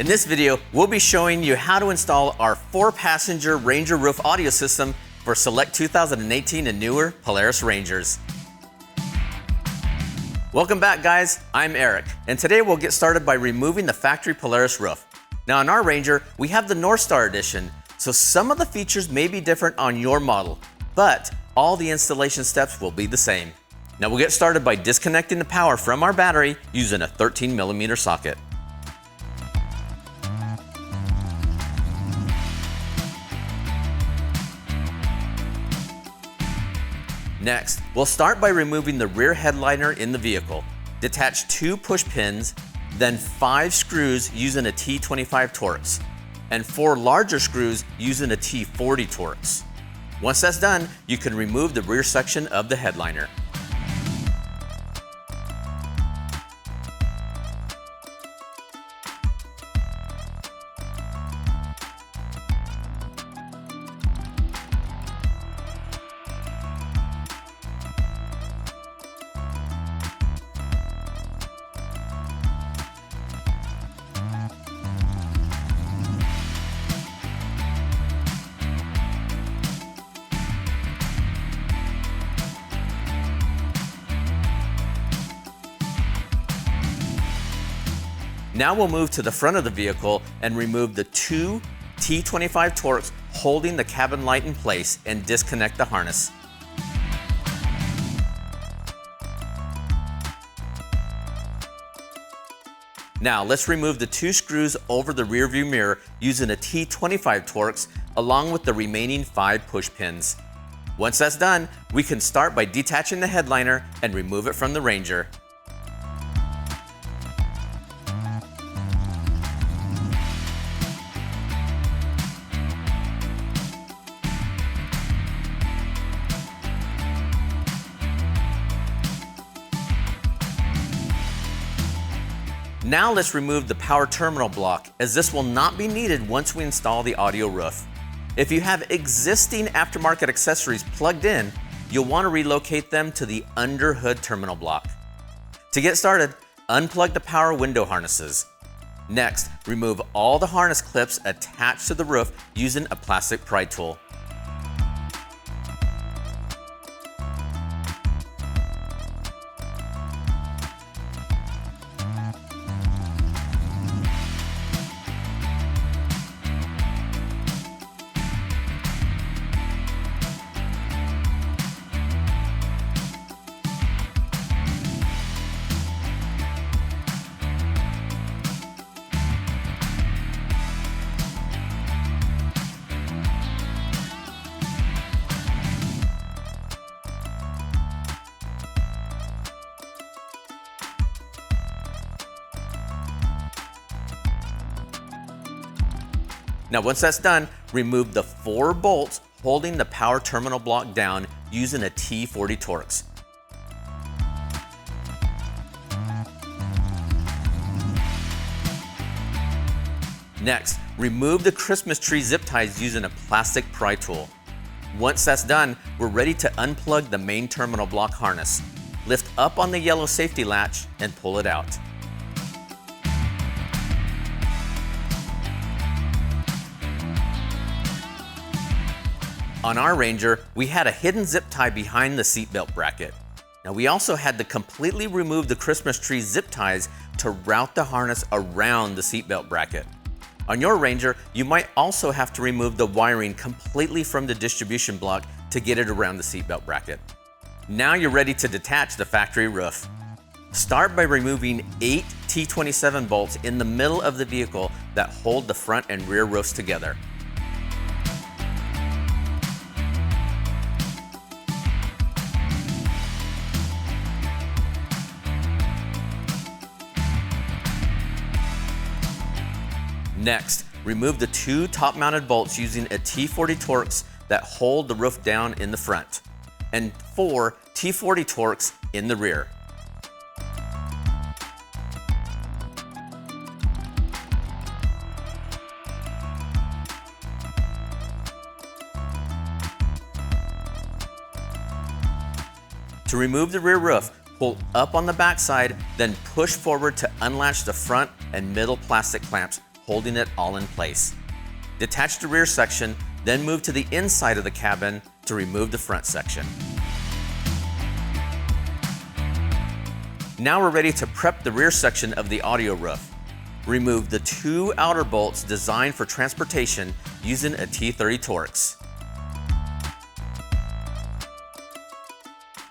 In this video, we'll be showing you how to install our 4-passenger Ranger roof audio system for select 2018 and newer Polaris Rangers. Welcome back, guys. I'm Eric, and today we'll get started by removing the factory Polaris roof. Now on our Ranger, we have the North Star Edition, so some of the features may be different on your model, but all the installation steps will be the same. Now we'll get started by disconnecting the power from our battery using a 13mm socket. Next, we'll start by removing the rear headliner in the vehicle. Detach 2 push pins, then 5 screws using a T25 Torx, and 4 larger screws using a T40 Torx. Once that's done, you can remove the rear section of the headliner. Now we'll move to the front of the vehicle and remove the 2 T25 Torx holding the cabin light in place and disconnect the harness. Now let's remove the 2 screws over the rear view mirror using a T25 Torx along with the remaining 5 push pins. Once that's done, we can start by detaching the headliner and remove it from the Ranger. Now let's remove the power terminal block, as this will not be needed once we install the audio roof. If you have existing aftermarket accessories plugged in, you'll want to relocate them to the under hood terminal block. To get started, unplug the power window harnesses. Next, remove all the harness clips attached to the roof using a plastic pry tool. Now once that's done, remove the 4 bolts holding the power terminal block down using a T40 Torx. Next, remove the Christmas tree zip ties using a plastic pry tool. Once that's done, we're ready to unplug the main terminal block harness. Lift up on the yellow safety latch and pull it out. On our Ranger, we had a hidden zip tie behind the seatbelt bracket. Now we also had to completely remove the Christmas tree zip ties to route the harness around the seatbelt bracket. On your Ranger, you might also have to remove the wiring completely from the distribution block to get it around the seatbelt bracket. Now you're ready to detach the factory roof. Start by removing 8 T27 bolts in the middle of the vehicle that hold the front and rear roofs together. Next, remove the 2 top-mounted bolts using a T40 Torx that hold the roof down in the front, and 4 T40 Torx in the rear. To remove the rear roof, pull up on the back side, then push forward to unlatch the front and middle plastic clamps holding it all in place. Detach the rear section, then move to the inside of the cabin to remove the front section. Now we're ready to prep the rear section of the audio roof. Remove the 2 outer bolts designed for transportation using a T30 Torx.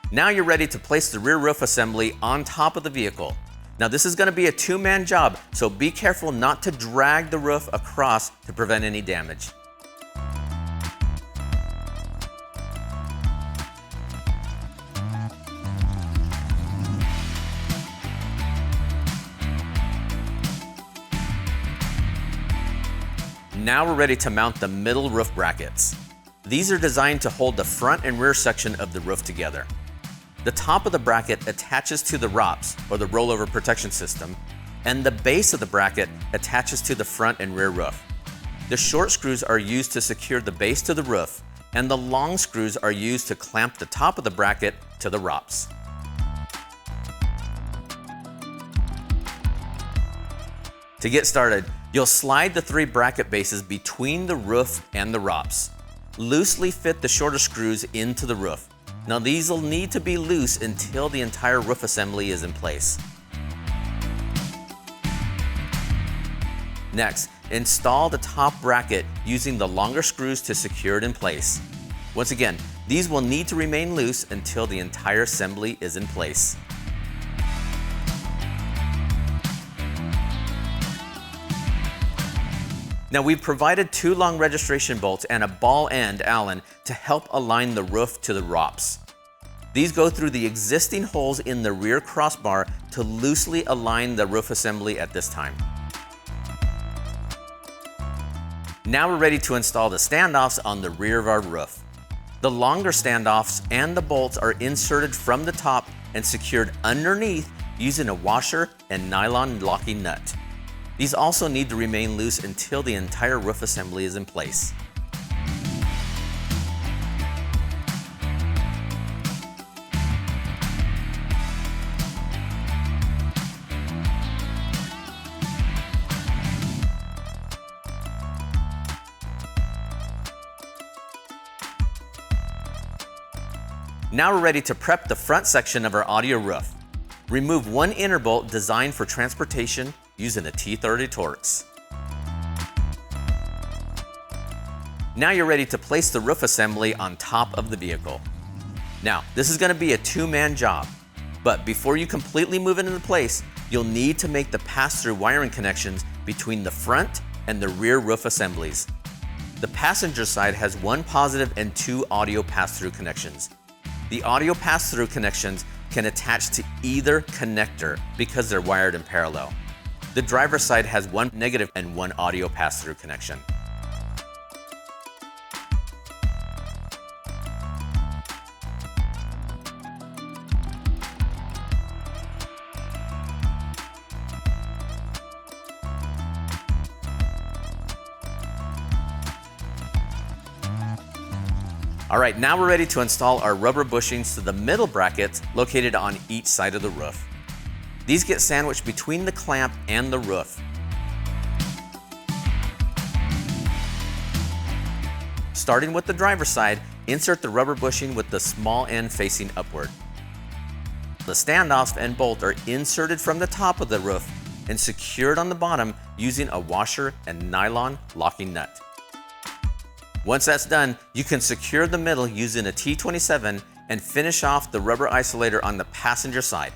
Now you're ready to place the rear roof assembly on top of the vehicle. Now this is going to be a 2-man job, so be careful not to drag the roof across to prevent any damage. Now we're ready to mount the middle roof brackets. These are designed to hold the front and rear section of the roof together. The top of the bracket attaches to the ROPS, or the rollover protection system, and the base of the bracket attaches to the front and rear roof. The short screws are used to secure the base to the roof, and the long screws are used to clamp the top of the bracket to the ROPS. To get started, you'll slide the 3 bracket bases between the roof and the ROPS. Loosely fit the shorter screws into the roof. Now these will need to be loose until the entire roof assembly is in place. Next, install the top bracket using the longer screws to secure it in place. Once again, these will need to remain loose until the entire assembly is in place. Now we've provided 2 long registration bolts and a ball end Allen to help align the roof to the ROPS. These go through the existing holes in the rear crossbar to loosely align the roof assembly at this time. Now we're ready to install the standoffs on the rear of our roof. The longer standoffs and the bolts are inserted from the top and secured underneath using a washer and nylon locking nut. These also need to remain loose until the entire roof assembly is in place. Now we're ready to prep the front section of our audio roof. Remove 1 inner bolt designed for transportation using a T30 Torx. Now you're ready to place the roof assembly on top of the vehicle. Now, this is going to be a 2-man job, but before you completely move it into place, you'll need to make the pass-through wiring connections between the front and the rear roof assemblies. The passenger side has 1 positive and 2 audio pass-through connections. The audio pass-through connections can attach to either connector because they're wired in parallel. The driver's side has 1 negative and 1 audio pass-through connection. All right, now we're ready to install our rubber bushings to the middle brackets located on each side of the roof. These get sandwiched between the clamp and the roof. Starting with the driver's side, insert the rubber bushing with the small end facing upward. The standoffs and bolt are inserted from the top of the roof and secured on the bottom using a washer and nylon locking nut. Once that's done, you can secure the middle using a T27 and finish off the rubber isolator on the passenger side.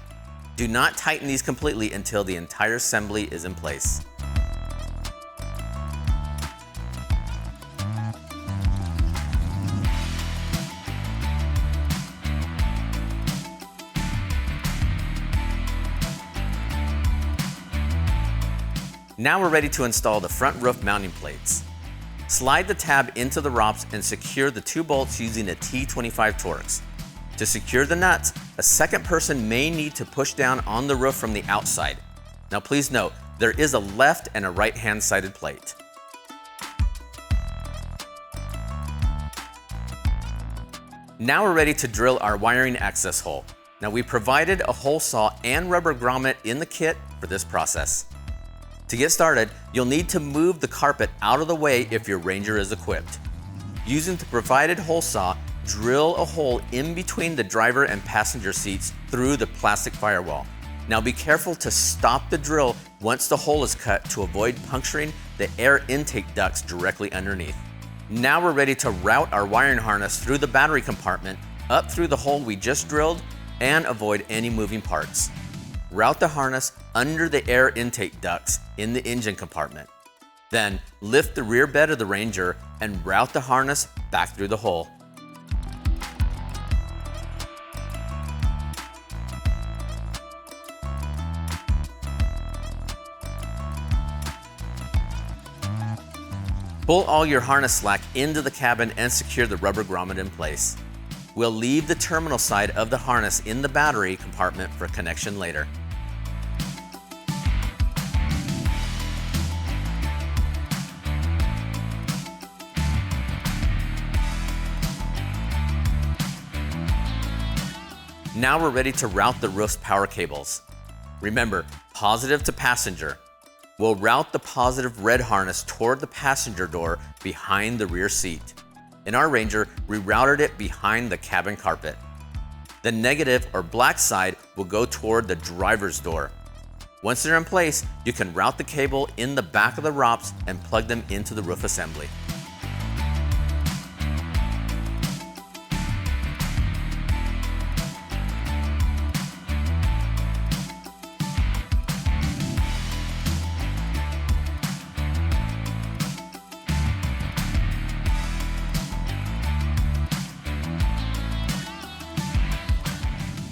Do not tighten these completely until the entire assembly is in place. Now we're ready to install the front roof mounting plates. Slide the tab into the ROPS and secure the 2 bolts using a T25 Torx. To secure the nuts, a second person may need to push down on the roof from the outside. Now please note, there is a left and a right-hand sided plate. Now we're ready to drill our wiring access hole. Now we provided a hole saw and rubber grommet in the kit for this process. To get started, you'll need to move the carpet out of the way if your Ranger is equipped. Using the provided hole saw, drill a hole in between the driver and passenger seats through the plastic firewall. Now be careful to stop the drill once the hole is cut to avoid puncturing the air intake ducts directly underneath. Now we're ready to route our wiring harness through the battery compartment, up through the hole we just drilled, and avoid any moving parts. Route the harness under the air intake ducts in the engine compartment. Then lift the rear bed of the Ranger and route the harness back through the hole. Pull all your harness slack into the cabin and secure the rubber grommet in place. We'll leave the terminal side of the harness in the battery compartment for connection later. Now we're ready to route the roof's power cables. Remember, positive to passenger. We'll route the positive red harness toward the passenger door behind the rear seat. In our Ranger, we routed it behind the cabin carpet. The negative or black side will go toward the driver's door. Once they're in place, you can route the cable in the back of the ROPS and plug them into the roof assembly.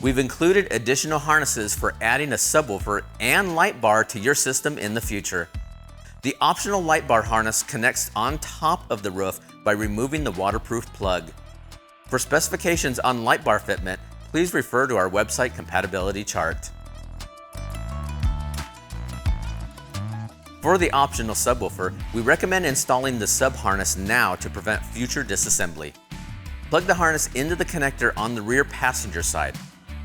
We've included additional harnesses for adding a subwoofer and light bar to your system in the future. The optional light bar harness connects on top of the roof by removing the waterproof plug. For specifications on light bar fitment, please refer to our website compatibility chart. For the optional subwoofer, we recommend installing the sub harness now to prevent future disassembly. Plug the harness into the connector on the rear passenger side.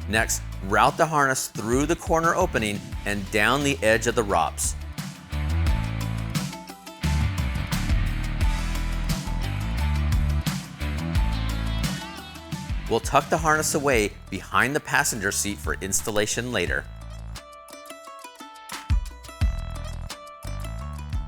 Next, route the harness through the corner opening and down the edge of the ROPS. We'll tuck the harness away behind the passenger seat for installation later.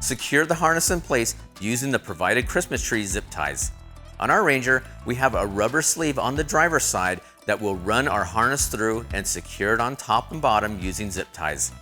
Secure the harness in place using the provided Christmas tree zip ties. On our Ranger, we have a rubber sleeve on the driver's side that will run our harness through and secure it on top and bottom using zip ties.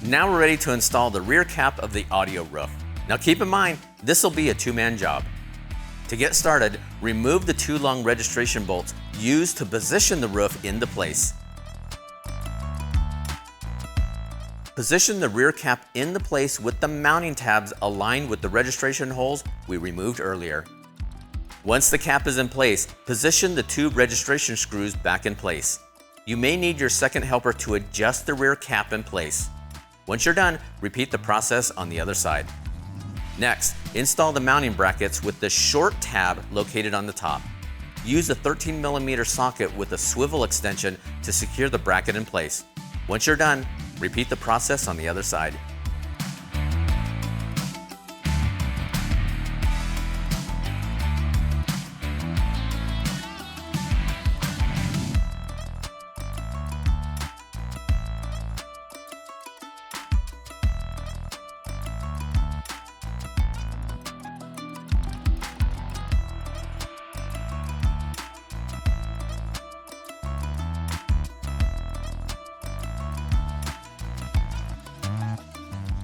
Now we're ready to install the rear cap of the audio roof. Now keep in mind, this will be a two-man job. To get started, remove the two long registration bolts used to position the roof into place. Position the rear cap into place with the mounting tabs aligned with the registration holes we removed earlier. Once the cap is in place, position the two registration screws back in place. You may need your second helper to adjust the rear cap in place. Once you're done, repeat the process on the other side. Next, install the mounting brackets with the short tab located on the top. Use a 13mm socket with a swivel extension to secure the bracket in place. Once you're done, repeat the process on the other side.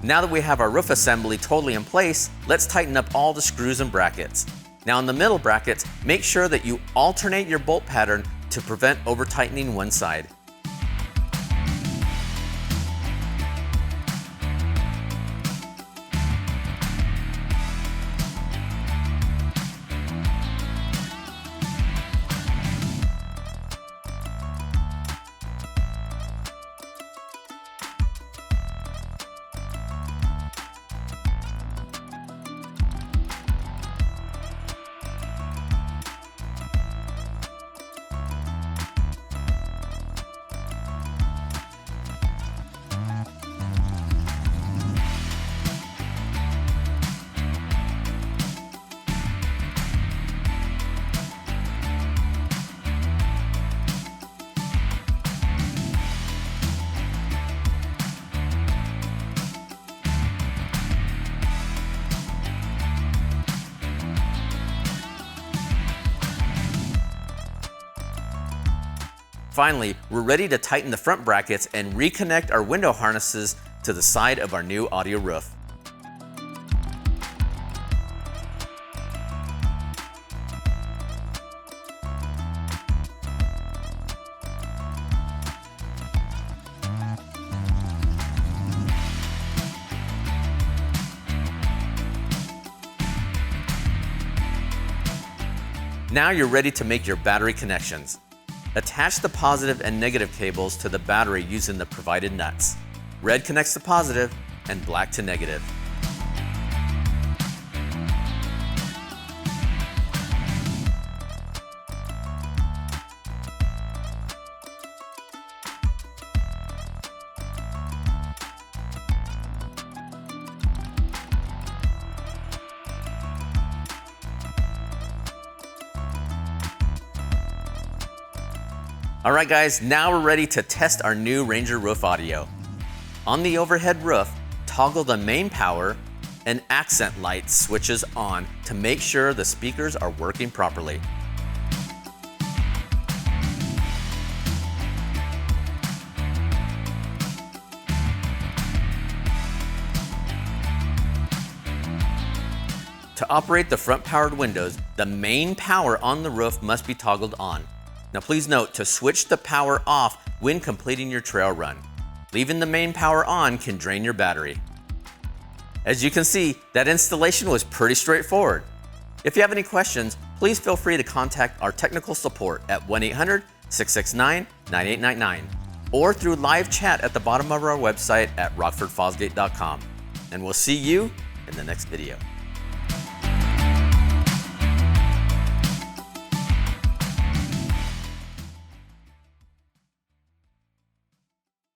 Now that we have our roof assembly totally in place, let's tighten up all the screws and brackets. Now in the middle brackets, make sure that you alternate your bolt pattern to prevent over-tightening one side. Finally, we're ready to tighten the front brackets and reconnect our window harnesses to the side of our new audio roof. Now you're ready to make your battery connections. Attach the positive and negative cables to the battery using the provided nuts. Red connects to positive and black to negative. All right guys, now we're ready to test our new Ranger roof audio. On the overhead roof, toggle the main power and accent light switches on to make sure the speakers are working properly. To operate the front powered windows, the main power on the roof must be toggled on. Now please note to switch the power off when completing your trail run. Leaving the main power on can drain your battery. As you can see, that installation was pretty straightforward. If you have any questions, please feel free to contact our technical support at 1-800-669-9899 or through live chat at the bottom of our website at rockfordfosgate.com. And we'll see you in the next video.